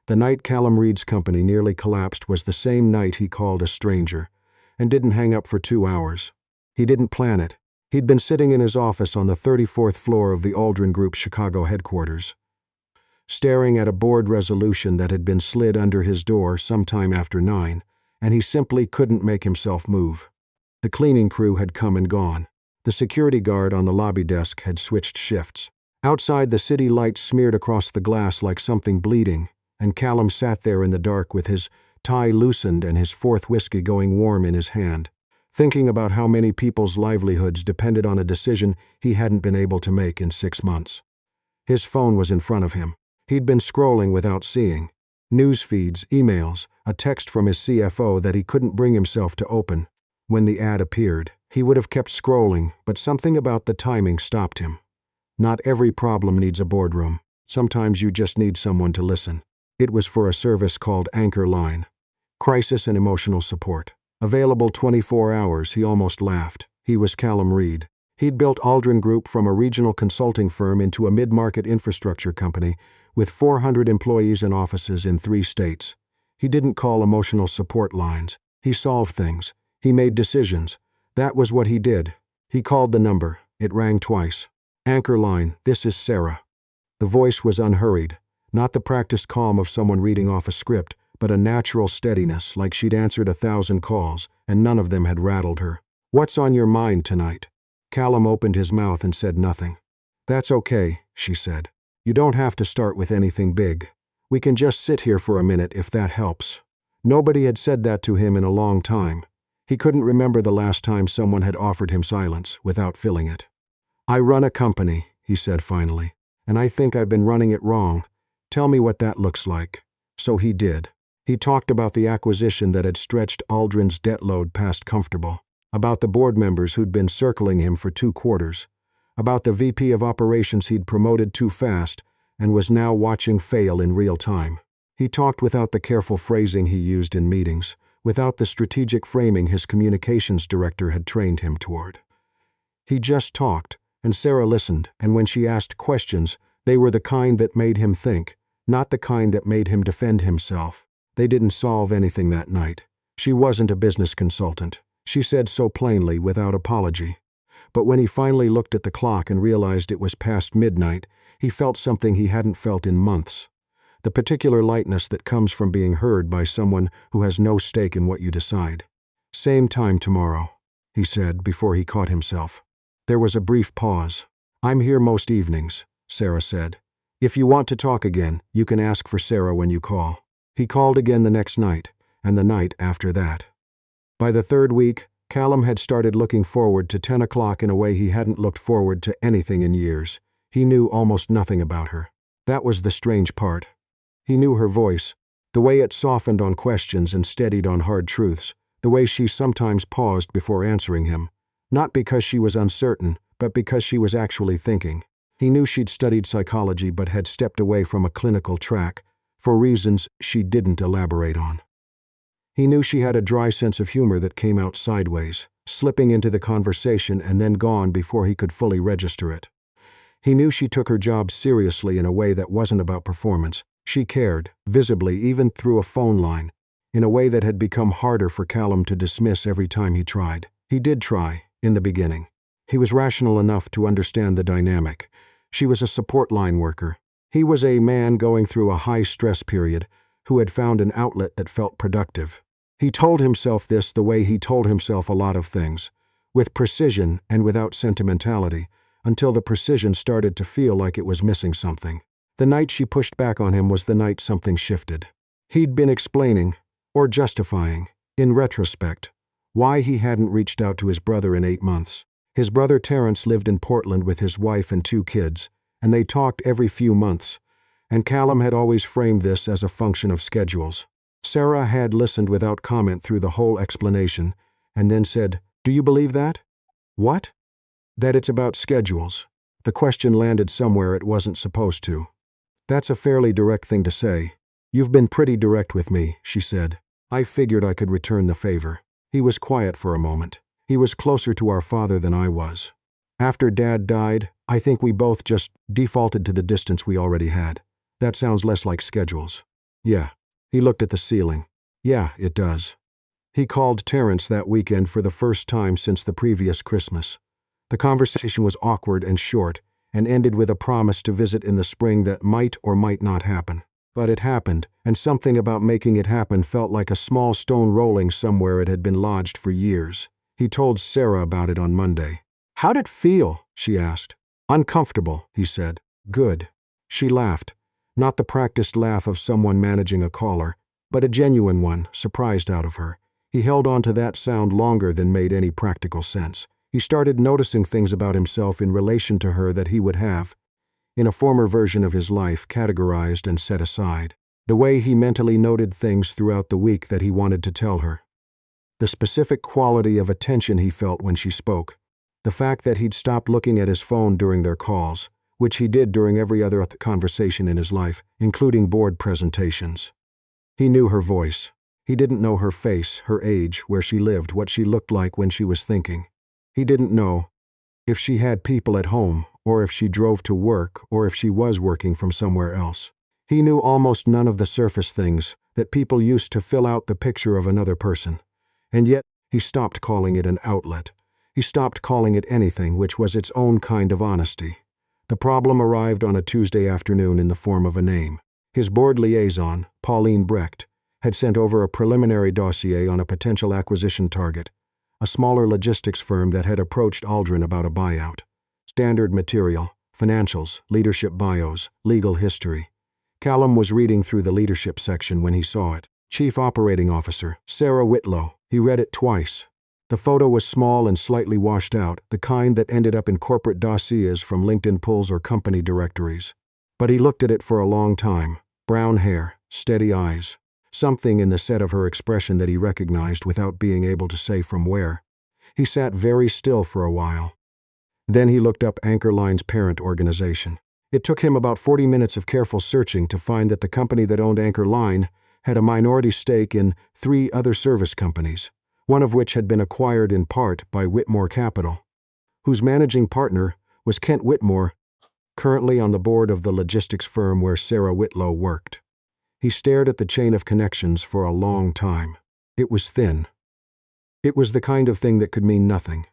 The night Callum Reed's company nearly collapsed was the same night he called a stranger, and didn't hang up for 2 hours. He didn't plan it. He'd been sitting in his office on the 34th floor of the Aldrin Group's Chicago headquarters, staring at a board resolution that had been slid under his door sometime after 9, and he simply couldn't make himself move. The cleaning crew had come and gone. The security guard on the lobby desk had switched shifts. Outside, the city lights smeared across the glass like something bleeding, and Callum sat there in the dark with his tie loosened and his fourth whiskey going warm in his hand, thinking about how many people's livelihoods depended on a decision he hadn't been able to make in 6 months. His phone was in front of him. He'd been scrolling without seeing. News feeds, emails, a text from his CFO that he couldn't bring himself to open. When the ad appeared, he would have kept scrolling, but something about the timing stopped him. Not every problem needs a boardroom. Sometimes you just need someone to listen. It was for a service called Anchor Line. Crisis and emotional support. Available 24 hours, he almost laughed. He was Callum Reed. He'd built Aldrin Group from a regional consulting firm into a mid-market infrastructure company with 400 employees and offices in 3 states. He didn't call emotional support lines. He solved things. He made decisions. That was what he did. He called the number. It rang twice. Anchor Line, this is Sarah. The voice was unhurried, not the practiced calm of someone reading off a script, but a natural steadiness, like she'd answered 1,000 calls, and none of them had rattled her. "What's on your mind tonight?" Callum opened his mouth and said nothing. "That's okay," she said. "You don't have to start with anything big. We can just sit here for a minute if that helps." Nobody had said that to him in a long time. He couldn't remember the last time someone had offered him silence without filling it. "I run a company," he said finally, "and I think I've been running it wrong. Tell me what that looks like." So he did. He talked about the acquisition that had stretched Aldrin's debt load past comfortable, about the board members who'd been circling him for 2 quarters, about the VP of operations he'd promoted too fast and was now watching fail in real time. He talked without the careful phrasing he used in meetings, without the strategic framing his communications director had trained him toward. He just talked, and Sarah listened, and when she asked questions, they were the kind that made him think, not the kind that made him defend himself. They didn't solve anything that night. She wasn't a business consultant. She said so plainly, without apology. But when he finally looked at the clock and realized it was past midnight, he felt something he hadn't felt in months. The particular lightness that comes from being heard by someone who has no stake in what you decide. "Same time tomorrow," he said before he caught himself. There was a brief pause. "I'm here most evenings," Sarah said. "If you want to talk again, you can ask for Sarah when you call." He called again the next night, and the night after that. By the 3rd week, Callum had started looking forward to 10 o'clock in a way he hadn't looked forward to anything in years. He knew almost nothing about her. That was the strange part. He knew her voice, the way it softened on questions and steadied on hard truths, the way she sometimes paused before answering him, not because she was uncertain, but because she was actually thinking. He knew she'd studied psychology but had stepped away from a clinical track, for reasons she didn't elaborate on. He knew she had a dry sense of humor that came out sideways, slipping into the conversation and then gone before he could fully register it. He knew she took her job seriously in a way that wasn't about performance. She cared, visibly even through a phone line, in a way that had become harder for Callum to dismiss every time he tried. He did try, in the beginning. He was rational enough to understand the dynamic. She was a support line worker. He was a man going through a high-stress period who had found an outlet that felt productive. He told himself this the way he told himself a lot of things, with precision and without sentimentality, until the precision started to feel like it was missing something. The night she pushed back on him was the night something shifted. He'd been explaining, or justifying, in retrospect, why he hadn't reached out to his brother in 8 months. His brother Terrence lived in Portland with his wife and 2 kids, and they talked every few months, and Callum had always framed this as a function of schedules. Sarah had listened without comment through the whole explanation, and then said, "Do you believe that?" "What?" "That it's about schedules." The question landed somewhere it wasn't supposed to. "That's a fairly direct thing to say. You've been pretty direct with me," she said. "I figured I could return the favor." He was quiet for a moment. "He was closer to our father than I was. After Dad died, I think we both just defaulted to the distance we already had. That sounds less like schedules." Yeah. He looked at the ceiling. Yeah, it does. He called Terrence that weekend for the first time since the previous Christmas. The conversation was awkward and short, and ended with a promise to visit in the spring that might or might not happen. But it happened, and something about making it happen felt like a small stone rolling somewhere it had been lodged for years. He told Sarah about it on Monday. "How'd it feel?" she asked. "Uncomfortable," he said. "Good." She laughed, not the practiced laugh of someone managing a caller, but a genuine one, surprised out of her. He held on to that sound longer than made any practical sense. He started noticing things about himself in relation to her that he would have, in a former version of his life, categorized and set aside. The way he mentally noted things throughout the week that he wanted to tell her. The specific quality of attention he felt when she spoke. The fact that he'd stopped looking at his phone during their calls, which he did during every other conversation in his life, including board presentations. He knew her voice. He didn't know her face, her age, where she lived, what she looked like when she was thinking. He didn't know if she had people at home, or if she drove to work, or if she was working from somewhere else. He knew almost none of the surface things that people used to fill out the picture of another person. And yet, he stopped calling it an outlet. He stopped calling it anything, which was its own kind of honesty. The problem arrived on a Tuesday afternoon in the form of a name. His board liaison, Pauline Brecht, had sent over a preliminary dossier on a potential acquisition target, a smaller logistics firm that had approached Aldrin about a buyout. Standard material, financials, leadership bios, legal history. Callum was reading through the leadership section when he saw it. Chief Operating Officer, Sarah Whitlow. He read it twice. The photo was small and slightly washed out, the kind that ended up in corporate dossiers from LinkedIn pulls or company directories. But he looked at it for a long time. Brown hair, steady eyes. Something in the set of her expression that he recognized without being able to say from where. He sat very still for a while. Then he looked up Anchor Line's parent organization. It took him about 40 minutes of careful searching to find that the company that owned Anchor Line had a minority stake in 3 other service companies, one of which had been acquired in part by Whitmore Capital, whose managing partner was Kent Whitmore, currently on the board of the logistics firm where Sarah Whitlow worked. He stared at the chain of connections for a long time. It was thin. It was the kind of thing that could mean nothing.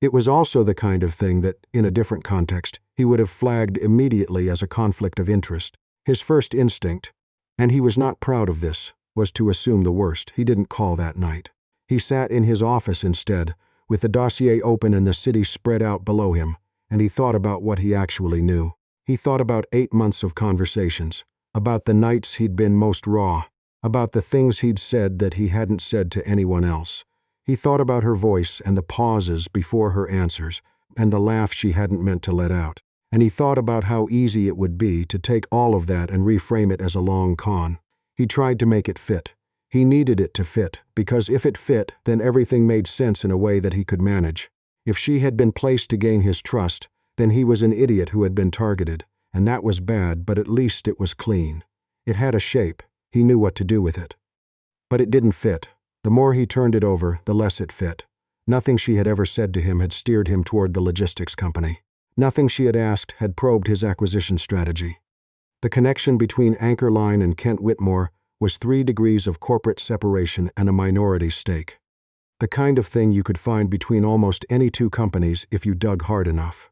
It was also the kind of thing that, in a different context, he would have flagged immediately as a conflict of interest. His first instinct, and he was not proud of this, was to assume the worst. He didn't call that night. He sat in his office instead, with the dossier open and the city spread out below him, and he thought about what he actually knew. He thought about 8 months of conversations, about the nights he'd been most raw, about the things he'd said that he hadn't said to anyone else. He thought about her voice and the pauses before her answers, and the laugh she hadn't meant to let out. And he thought about how easy it would be to take all of that and reframe it as a long con. He tried to make it fit. He needed it to fit, because if it fit, then everything made sense in a way that he could manage. If she had been placed to gain his trust, then he was an idiot who had been targeted, and that was bad, but at least it was clean. It had a shape. He knew what to do with it. But it didn't fit. The more he turned it over, the less it fit. Nothing she had ever said to him had steered him toward the logistics company. Nothing she had asked had probed his acquisition strategy. The connection between Anchor Line and Kent Whitmore was 3 degrees of corporate separation and a minority stake. The kind of thing you could find between almost any 2 companies if you dug hard enough.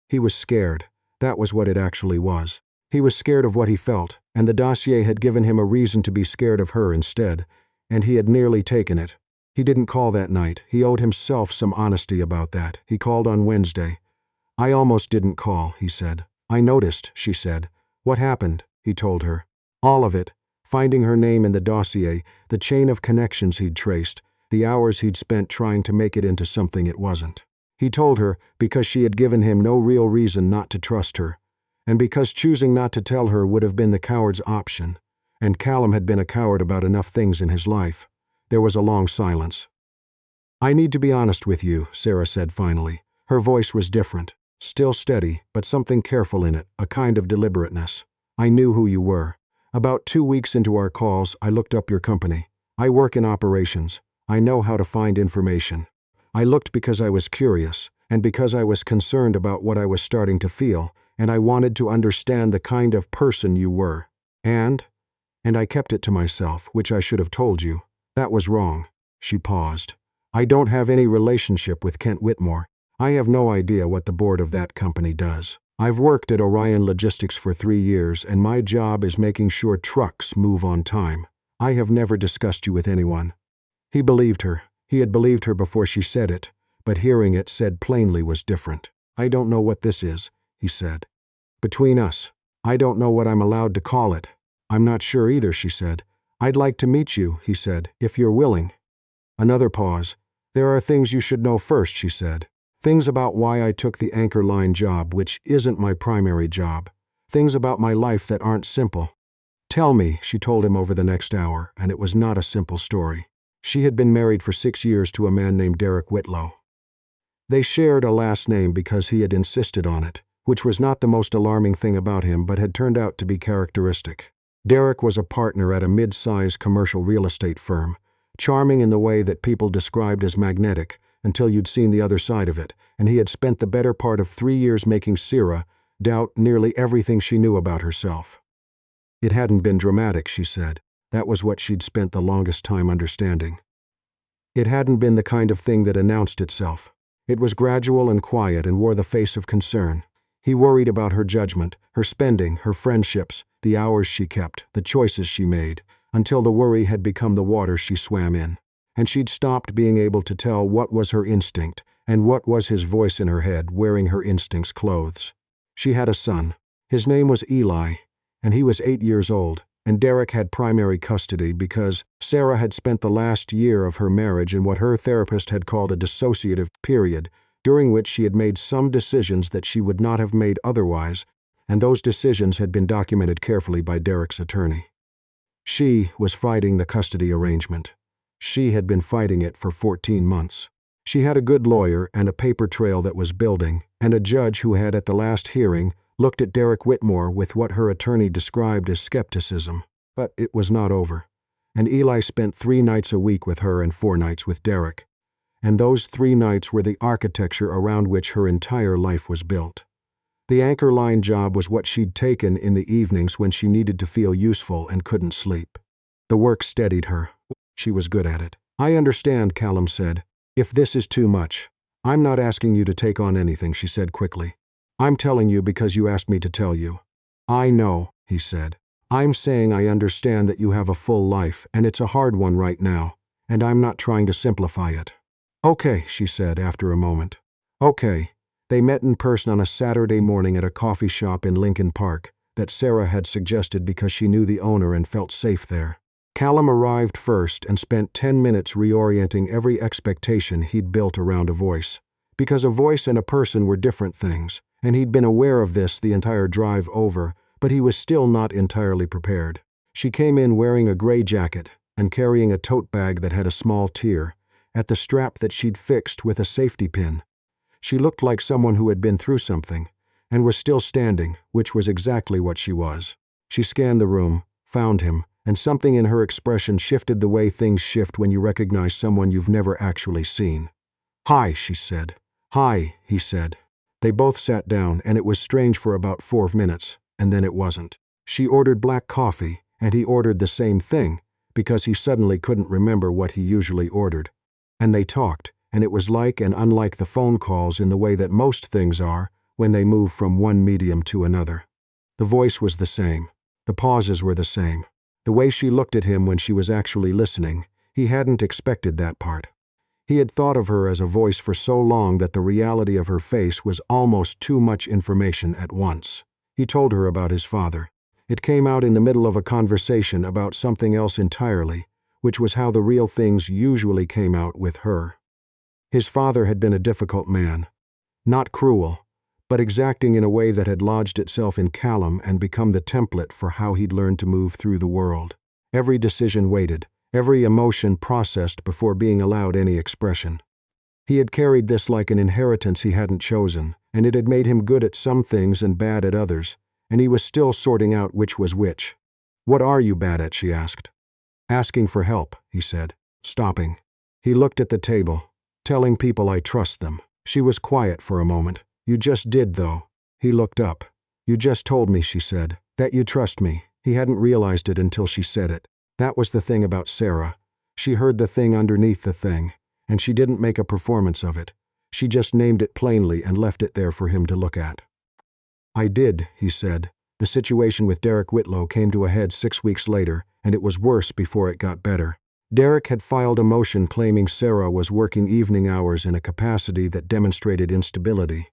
He was scared. That was what it actually was. He was scared of what he felt, and the dossier had given him a reason to be scared of her instead, and he had nearly taken it. He didn't call that night. He owed himself some honesty about that. He called on Wednesday. "I almost didn't call," he said. "I noticed," she said. "What happened?" he told her. All of it, finding her name in the dossier, the chain of connections he'd traced, the hours he'd spent trying to make it into something it wasn't. He told her because she had given him no real reason not to trust her, and because choosing not to tell her would have been the coward's option, and Callum had been a coward about enough things in his life. There was a long silence. "I need to be honest with you," Sarah said finally. Her voice was different, still steady, but something careful in it, a kind of deliberateness. "I knew who you were. About 2 weeks into our calls, I looked up your company. I work in operations. I know how to find information. I looked because I was curious, and because I was concerned about what I was starting to feel, and I wanted to understand the kind of person you were. And And I kept it to myself, which I should have told you. That was wrong." She paused. "I don't have any relationship with Kent Whitmore. I have no idea what the board of that company does. I've worked at Orion Logistics for 3 years, and my job is making sure trucks move on time. I have never discussed you with anyone." He believed her. He had believed her before she said it, but hearing it said plainly was different. "I don't know what this is," he said. "Between us, I don't know what I'm allowed to call it." "I'm not sure either," she said. "I'd like to meet you," he said, "if you're willing." Another pause. "There are things you should know first," she said. "Things about why I took the anchor line job, which isn't my primary job. Things about my life that aren't simple." "Tell me," she told him over the next hour, and it was not a simple story. She had been married for 6 years to a man named Derek Whitlow. They shared a last name because he had insisted on it, which was not the most alarming thing about him but had turned out to be characteristic. Derek was a partner at a mid-size commercial real estate firm, charming in the way that people described as magnetic, until you'd seen the other side of it, and he had spent the better part of 3 years making Sarah doubt nearly everything she knew about herself. It hadn't been dramatic, she said. That was what she'd spent the longest time understanding. It hadn't been the kind of thing that announced itself. It was gradual and quiet and wore the face of concern. He worried about her judgment, her spending, her friendships, the hours she kept, the choices she made, until the worry had become the water she swam in, and she'd stopped being able to tell what was her instinct and what was his voice in her head wearing her instinct's clothes. She had a son. His name was Eli, and he was 8 years old, and Derek had primary custody because Sarah had spent the last year of her marriage in what her therapist had called a dissociative period, during which she had made some decisions that she would not have made otherwise, and those decisions had been documented carefully by Derek's attorney. She was fighting the custody arrangement. She had been fighting it for 14 months. She had a good lawyer and a paper trail that was building, and a judge who had, at the last hearing, looked at Derek Whitmore with what her attorney described as skepticism. But it was not over. And Eli spent 3 nights a week with her and 4 nights with Derek. And those 3 nights were the architecture around which her entire life was built. The anchor line job was what she'd taken in the evenings when she needed to feel useful and couldn't sleep. The work steadied her. She was good at it. "I understand," Callum said. "If this is too much, I'm not asking you to take on anything," she said quickly. "I'm telling you because you asked me to tell you." "I know," he said. "I'm saying I understand that you have a full life, and it's a hard one right now, and I'm not trying to simplify it." "Okay," she said after a moment. "Okay." They met in person on a Saturday morning at a coffee shop in Lincoln Park that Sarah had suggested because she knew the owner and felt safe there. Callum arrived first and spent 10 minutes reorienting every expectation he'd built around a voice. Because a voice and a person were different things, and he'd been aware of this the entire drive over, but he was still not entirely prepared. She came in wearing a gray jacket and carrying a tote bag that had a small tear, at the strap that she'd fixed with a safety pin. She looked like someone who had been through something, and was still standing, which was exactly what she was. She scanned the room, found him, and something in her expression shifted the way things shift when you recognize someone you've never actually seen. "Hi," she said. "Hi," he said. They both sat down, and it was strange for about 4 minutes, and then it wasn't. She ordered black coffee, and he ordered the same thing, because he suddenly couldn't remember what he usually ordered. And they talked, and it was like and unlike the phone calls in the way that most things are when they move from one medium to another. The voice was the same. The pauses were the same. The way she looked at him when she was actually listening, he hadn't expected that part. He had thought of her as a voice for so long that the reality of her face was almost too much information at once. He told her about his father. It came out in the middle of a conversation about something else entirely, which was how the real things usually came out with her. His father had been a difficult man. Not cruel, but exacting in a way that had lodged itself in Callum and become the template for how he'd learned to move through the world. Every decision waited, every emotion processed before being allowed any expression. He had carried this like an inheritance he hadn't chosen, and it had made him good at some things and bad at others, and he was still sorting out which was which. "What are you bad at?" she asked. "Asking for help," he said, stopping. He looked at the table. "Telling people I trust them." She was quiet for a moment. "You just did, though." He looked up. "You just told me," she said, "that you trust me, He hadn't realized it until she said it. That was the thing about Sarah. She heard the thing underneath the thing, and she didn't make a performance of it. She just named it plainly and left it there for him to look at. "I did," he said. The situation with Derek Whitlow came to a head 6 weeks later, and it was worse before it got better. Derek had filed a motion claiming Sarah was working evening hours in a capacity that demonstrated instability,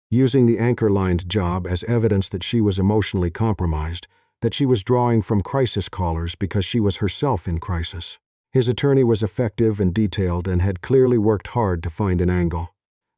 using the anchor-lined job as evidence that she was emotionally compromised, that she was drawing from crisis callers because she was herself in crisis. His attorney was effective and detailed and had clearly worked hard to find an angle.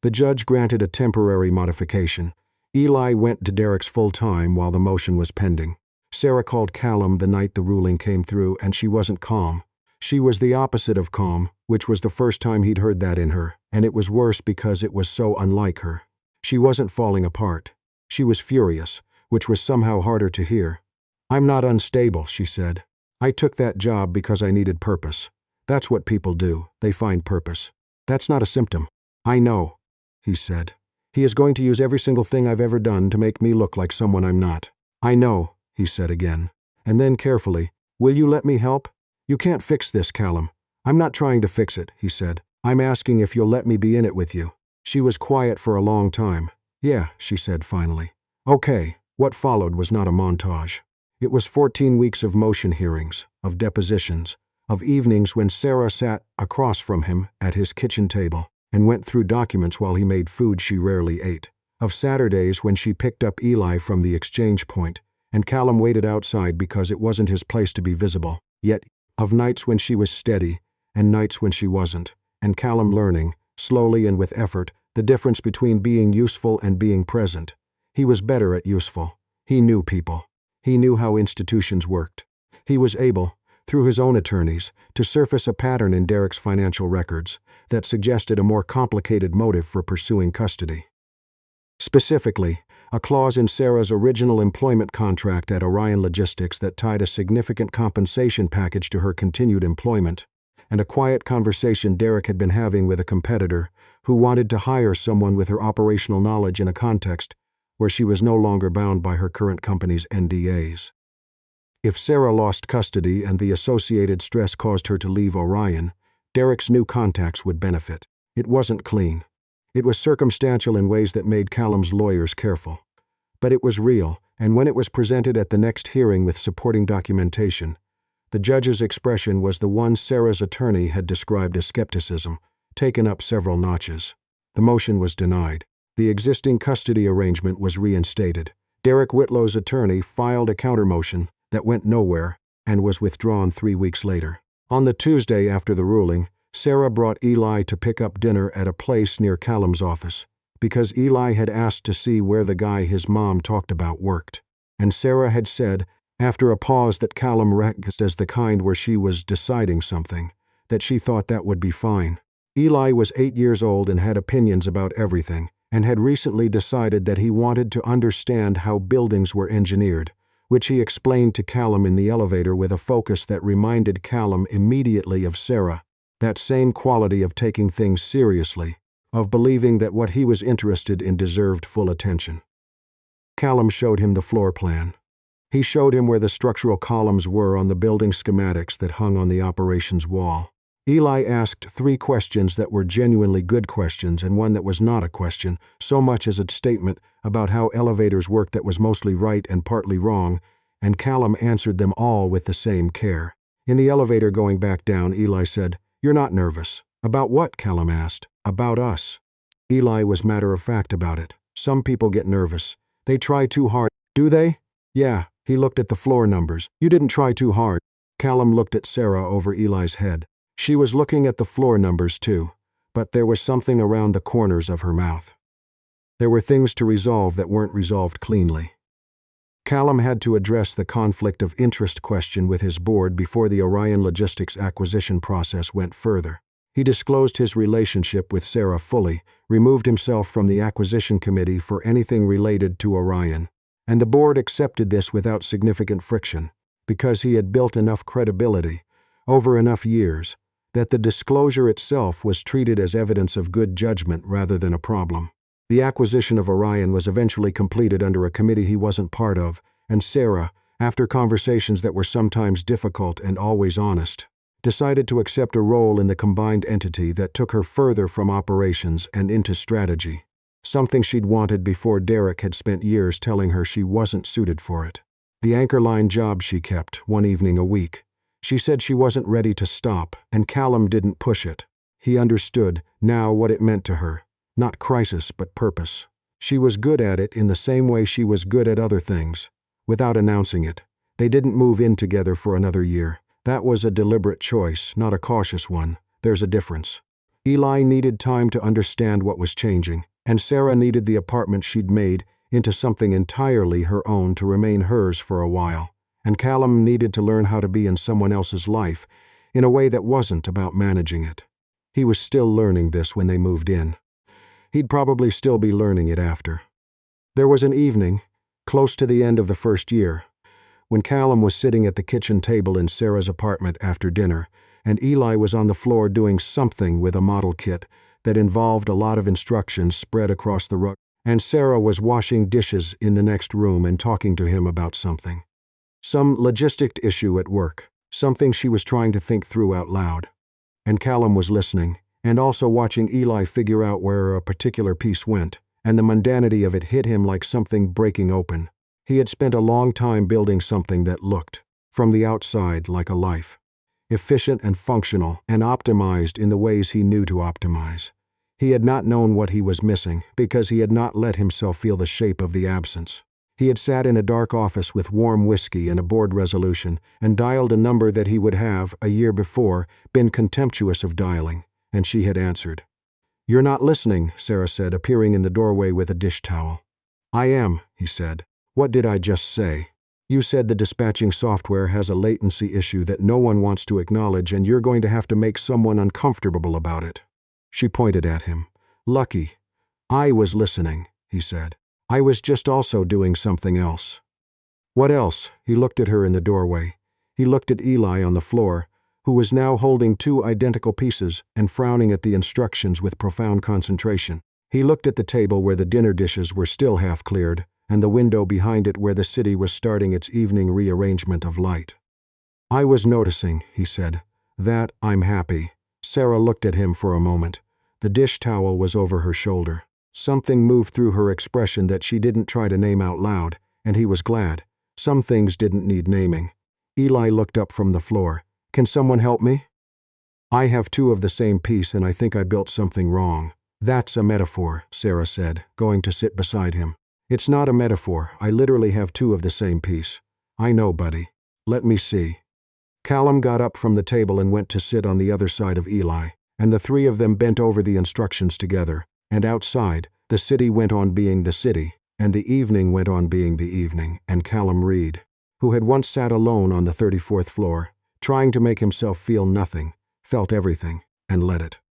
The judge granted a temporary modification. Eli went to Derek's full-time while the motion was pending. Sarah called Callum the night the ruling came through, and she wasn't calm. She was the opposite of calm, which was the first time he'd heard that in her, and it was worse because it was so unlike her. She wasn't falling apart. She was furious, which was somehow harder to hear. "I'm not unstable," she said. "I took that job because I needed purpose. That's what people do. They find purpose. That's not a symptom." "I know," he said. "He is going to use every single thing I've ever done to make me look like someone I'm not." "I know," he said again. And then carefully, "Will you let me help? You can't fix this, Callum." "I'm not trying to fix it," he said. "I'm asking if you'll let me be in it with you." She was quiet for a long time. "Yeah," she said finally. "Okay." What followed was not a montage. It was 14 weeks of motion hearings, of depositions, of evenings when Sarah sat across from him at his kitchen table and went through documents while he made food she rarely ate, of Saturdays when she picked up Eli from the exchange point and Callum waited outside because it wasn't his place to be visible, yet of nights when she was steady and nights when she wasn't, and Callum learning, slowly and with effort, the difference between being useful and being present. He was better at useful. He knew people. He knew how institutions worked. He was able, through his own attorneys, to surface a pattern in Derek's financial records that suggested a more complicated motive for pursuing custody. Specifically, a clause in Sarah's original employment contract at Orion Logistics that tied a significant compensation package to her continued employment, and a quiet conversation Derek had been having with a competitor who wanted to hire someone with her operational knowledge in a context where she was no longer bound by her current company's NDAs. If Sarah lost custody and the associated stress caused her to leave Orion, Derek's new contacts would benefit. It wasn't clean. It was circumstantial in ways that made Callum's lawyers careful. But it was real, and when it was presented at the next hearing with supporting documentation, the judge's expression was the one Sarah's attorney had described as skepticism, taken up several notches. The motion was denied. The existing custody arrangement was reinstated. Derek Whitlow's attorney filed a countermotion that went nowhere and was withdrawn 3 weeks later. On the Tuesday after the ruling, Sarah brought Eli to pick up dinner at a place near Callum's office, because Eli had asked to see where the guy his mom talked about worked. And Sarah had said, after a pause that Callum recognized as the kind where she was deciding something, that she thought that would be fine. Eli was 8 years old and had opinions about everything, and had recently decided that he wanted to understand how buildings were engineered, which he explained to Callum in the elevator with a focus that reminded Callum immediately of Sarah, that same quality of taking things seriously, of believing that what he was interested in deserved full attention. Callum showed him the floor plan. He showed him where the structural columns were on the building schematics that hung on the operations wall. Eli asked 3 questions that were genuinely good questions and one that was not a question, so much as a statement about how elevators worked that was mostly right and partly wrong, and Callum answered them all with the same care. In the elevator going back down, Eli said, "You're not nervous." "About what?" Callum asked. "About us." Eli was matter-of-fact about it. "Some people get nervous. They try too hard." "Do they?" "Yeah." He looked at the floor numbers. "You didn't try too hard." Callum looked at Sarah over Eli's head. She was looking at the floor numbers too, but there was something around the corners of her mouth. There were things to resolve that weren't resolved cleanly. Callum had to address the conflict of interest question with his board before the Orion Logistics acquisition process went further. He disclosed his relationship with Sarah fully, removed himself from the acquisition committee for anything related to Orion, and the board accepted this without significant friction, because he had built enough credibility, over enough years, that the disclosure itself was treated as evidence of good judgment rather than a problem. The acquisition of Orion was eventually completed under a committee he wasn't part of, and Sarah, after conversations that were sometimes difficult and always honest, decided to accept a role in the combined entity that took her further from operations and into strategy. Something she'd wanted before Derek had spent years telling her she wasn't suited for it. The anchor line job she kept, one evening a week. She said she wasn't ready to stop, and Callum didn't push it. He understood, now, what it meant to her. Not crisis, but purpose. She was good at it in the same way she was good at other things. Without announcing it, they didn't move in together for another year. That was a deliberate choice, not a cautious one. There's a difference. Eli needed time to understand what was changing, and Sarah needed the apartment she'd made into something entirely her own to remain hers for a while. And Callum needed to learn how to be in someone else's life in a way that wasn't about managing it. He was still learning this when they moved in. He'd probably still be learning it after. There was an evening, close to the end of the first year, when Callum was sitting at the kitchen table in Sarah's apartment after dinner, and Eli was on the floor doing something with a model kit that involved a lot of instructions spread across the rug, and Sarah was washing dishes in the next room and talking to him about something. Some logistic issue at work, something she was trying to think through out loud. And Callum was listening, and also watching Eli figure out where a particular piece went, and the mundanity of it hit him like something breaking open. He had spent a long time building something that looked, from the outside, like a life. Efficient and functional, and optimized in the ways he knew to optimize. He had not known what he was missing, because he had not let himself feel the shape of the absence. He had sat in a dark office with warm whiskey and a board resolution, and dialed a number that he would have, a year before, been contemptuous of dialing, and she had answered. "You're not listening," Sarah said, appearing in the doorway with a dish towel. "I am," he said. "What did I just say?" "You said the dispatching software has a latency issue that no one wants to acknowledge, and you're going to have to make someone uncomfortable about it." She pointed at him. "Lucky. I was listening," he said. "I was just also doing something else." "What else?" He looked at her in the doorway. He looked at Eli on the floor, who was now holding two identical pieces and frowning at the instructions with profound concentration. He looked at the table where the dinner dishes were still half cleared, and the window behind it where the city was starting its evening rearrangement of light. "I was noticing," he said. "That I'm happy." Sarah looked at him for a moment. The dish towel was over her shoulder. Something moved through her expression that she didn't try to name out loud, and he was glad. Some things didn't need naming. Eli looked up from the floor. "Can someone help me?" "I have two of the same piece, and I think I built something wrong." "That's a metaphor," Sarah said, going to sit beside him. "It's not a metaphor. I literally have two of the same piece." "I know, buddy. Let me see." Callum got up from the table and went to sit on the other side of Eli, and the three of them bent over the instructions together, and outside, the city went on being the city, and the evening went on being the evening, and Callum Reed, who had once sat alone on the 34th floor, trying to make himself feel nothing, felt everything, and let it.